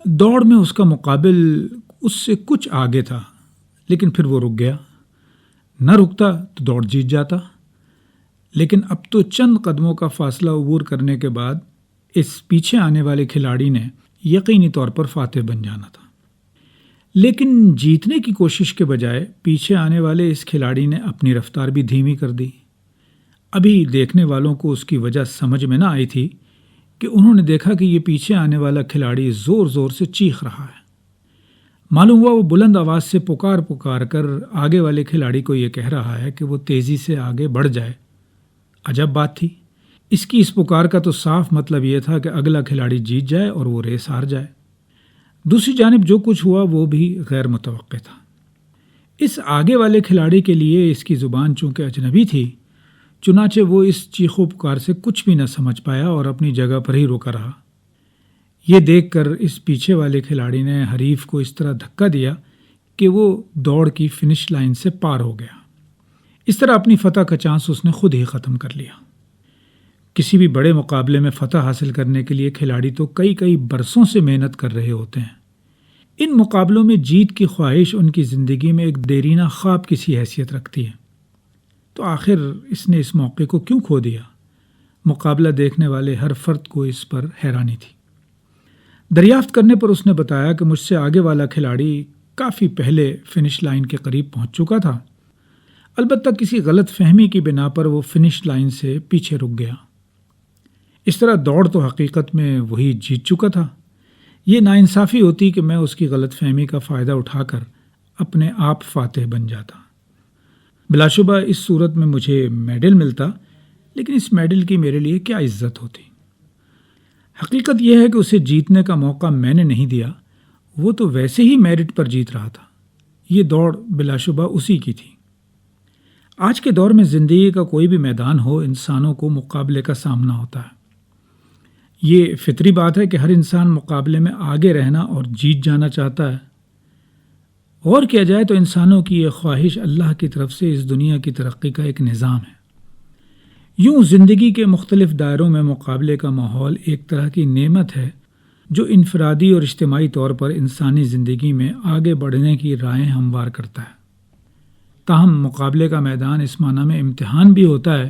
دوڑ میں اس کا مقابل اس سے کچھ آگے تھا، لیکن پھر وہ رک گیا۔ نہ رکتا تو دوڑ جیت جاتا، لیکن اب تو چند قدموں کا فاصلہ عبور کرنے کے بعد اس پیچھے آنے والے کھلاڑی نے یقینی طور پر فاتح بن جانا تھا۔ لیکن جیتنے کی کوشش کے بجائے پیچھے آنے والے اس کھلاڑی نے اپنی رفتار بھی دھیمی کر دی۔ ابھی دیکھنے والوں کو اس کی وجہ سمجھ میں نہ آئی تھی کہ انہوں نے دیکھا کہ یہ پیچھے آنے والا کھلاڑی زور زور سے چیخ رہا ہے۔ معلوم ہوا وہ بلند آواز سے پکار کر آگے والے کھلاڑی کو یہ کہہ رہا ہے کہ وہ تیزی سے آگے بڑھ جائے۔ عجب بات تھی، اس کی اس پکار کا تو صاف مطلب یہ تھا کہ اگلا کھلاڑی جیت جائے اور وہ ریس ہار جائے۔ دوسری جانب جو کچھ ہوا وہ بھی غیر متوقع تھا۔ اس آگے والے کھلاڑی کے لیے اس کی زبان چونکہ اجنبی تھی، چنانچہ وہ اس چیخ و پکار سے کچھ بھی نہ سمجھ پایا اور اپنی جگہ پر ہی رکا رہا۔ یہ دیکھ کر اس پیچھے والے کھلاڑی نے حریف کو اس طرح دھکا دیا کہ وہ دوڑ کی فنش لائن سے پار ہو گیا۔ اس طرح اپنی فتح کا چانس اس نے خود ہی ختم کر لیا۔ کسی بھی بڑے مقابلے میں فتح حاصل کرنے کے لیے کھلاڑی تو کئی برسوں سے محنت کر رہے ہوتے ہیں۔ ان مقابلوں میں جیت کی خواہش ان کی زندگی میں ایک دیرینہ خواب کی سی حیثیت رکھتی ہے۔ تو آخر اس نے اس موقع کو کیوں کھو دیا؟ مقابلہ دیکھنے والے ہر فرد کو اس پر حیرانی تھی۔ دریافت کرنے پر اس نے بتایا کہ مجھ سے آگے والا کھلاڑی کافی پہلے فنش لائن کے قریب پہنچ چکا تھا، البتہ کسی غلط فہمی کی بنا پر وہ فنش لائن سے پیچھے رک گیا۔ اس طرح دوڑ تو حقیقت میں وہی جیت چکا تھا۔ یہ ناانصافی ہوتی کہ میں اس کی غلط فہمی کا فائدہ اٹھا کر اپنے آپ فاتح بن جاتا۔ بلا شبہ اس صورت میں مجھے میڈل ملتا، لیکن اس میڈل کی میرے لیے کیا عزت ہوتی؟ حقیقت یہ ہے کہ اسے جیتنے کا موقع میں نے نہیں دیا، وہ تو ویسے ہی میرٹ پر جیت رہا تھا۔ یہ دوڑ بلا شبہ اسی کی تھی۔ آج کے دور میں زندگی کا کوئی بھی میدان ہو، انسانوں کو مقابلے کا سامنا ہوتا ہے۔ یہ فطری بات ہے کہ ہر انسان مقابلے میں آگے رہنا اور جیت جانا چاہتا ہے۔ اور کیا جائے تو انسانوں کی یہ خواہش اللہ کی طرف سے اس دنیا کی ترقی کا ایک نظام ہے۔ یوں زندگی کے مختلف دائروں میں مقابلے کا ماحول ایک طرح کی نعمت ہے جو انفرادی اور اجتماعی طور پر انسانی زندگی میں آگے بڑھنے کی راہیں ہموار کرتا ہے۔ تاہم مقابلے کا میدان اس معنی میں امتحان بھی ہوتا ہے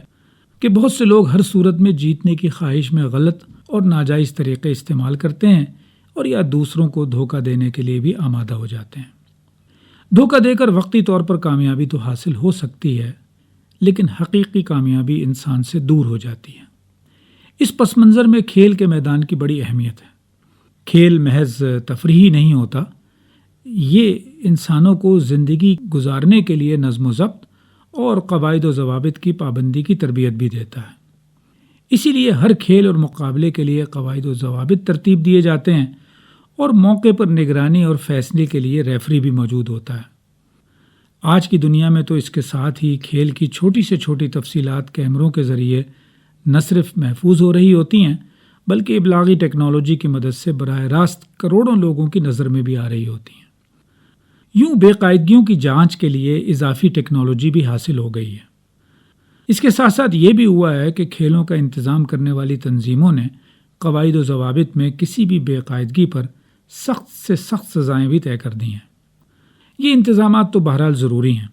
کہ بہت سے لوگ ہر صورت میں جیتنے کی خواہش میں غلط اور ناجائز طریقے استعمال کرتے ہیں اور یا دوسروں کو دھوکہ دینے کے لیے بھی آمادہ ہو جاتے ہیں۔ دھوکہ دے کر وقتی طور پر کامیابی تو حاصل ہو سکتی ہے، لیکن حقیقی کامیابی انسان سے دور ہو جاتی ہے۔ اس پس منظر میں کھیل کے میدان کی بڑی اہمیت ہے۔ کھیل محض تفریحی نہیں ہوتا، یہ انسانوں کو زندگی گزارنے کے لیے نظم و ضبط اور قواعد و ضوابط کی پابندی کی تربیت بھی دیتا ہے۔ اسی لیے ہر کھیل اور مقابلے کے لیے قواعد و ضوابط ترتیب دیے جاتے ہیں اور موقع پر نگرانی اور فیصلے کے لیے ریفری بھی موجود ہوتا ہے۔ آج کی دنیا میں تو اس کے ساتھ ہی کھیل کی چھوٹی سے چھوٹی تفصیلات کیمروں کے ذریعے نہ صرف محفوظ ہو رہی ہوتی ہیں بلکہ ابلاغی ٹیکنالوجی کی مدد سے براہ راست کروڑوں لوگوں کی نظر میں بھی آ رہی ہوتی ہیں۔ یوں بے قاعدگیوں کی جانچ کے لیے اضافی ٹیکنالوجی بھی حاصل ہو گئی ہے۔ اس کے ساتھ ساتھ یہ بھی ہوا ہے کہ کھیلوں کا انتظام کرنے والی تنظیموں نے قواعد و ضوابط میں کسی بھی بے قاعدگی پر سخت سے سخت سزائیں بھی طے کر دی ہیں۔ یہ انتظامات تو بہرحال ضروری ہیں،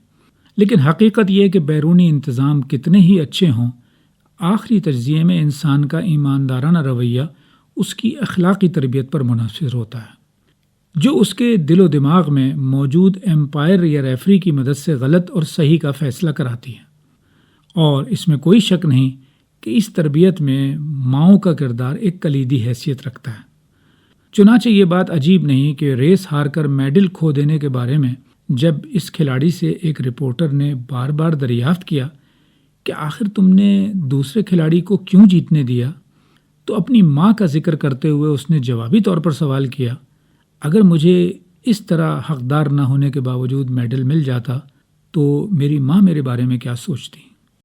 لیکن حقیقت یہ ہے کہ بیرونی انتظام کتنے ہی اچھے ہوں، آخری تجزیے میں انسان کا ایماندارانہ رویہ اس کی اخلاقی تربیت پر منحصر ہوتا ہے، جو اس کے دل و دماغ میں موجود امپائر یا ریفری کی مدد سے غلط اور صحیح کا فیصلہ کراتی ہے۔ اور اس میں کوئی شک نہیں کہ اس تربیت میں ماؤں کا کردار ایک کلیدی حیثیت رکھتا ہے۔ چنانچہ یہ بات عجیب نہیں کہ ریس ہار کر میڈل کھو دینے کے بارے میں جب اس کھلاڑی سے ایک رپورٹر نے بار بار دریافت کیا کہ آخر تم نے دوسرے کھلاڑی کو کیوں جیتنے دیا، تو اپنی ماں کا ذکر کرتے ہوئے اس نے جوابی طور پر سوال کیا، اگر مجھے اس طرح حقدار نہ ہونے کے باوجود میڈل مل جاتا تو میری ماں میرے بارے میں کیا سوچتی؟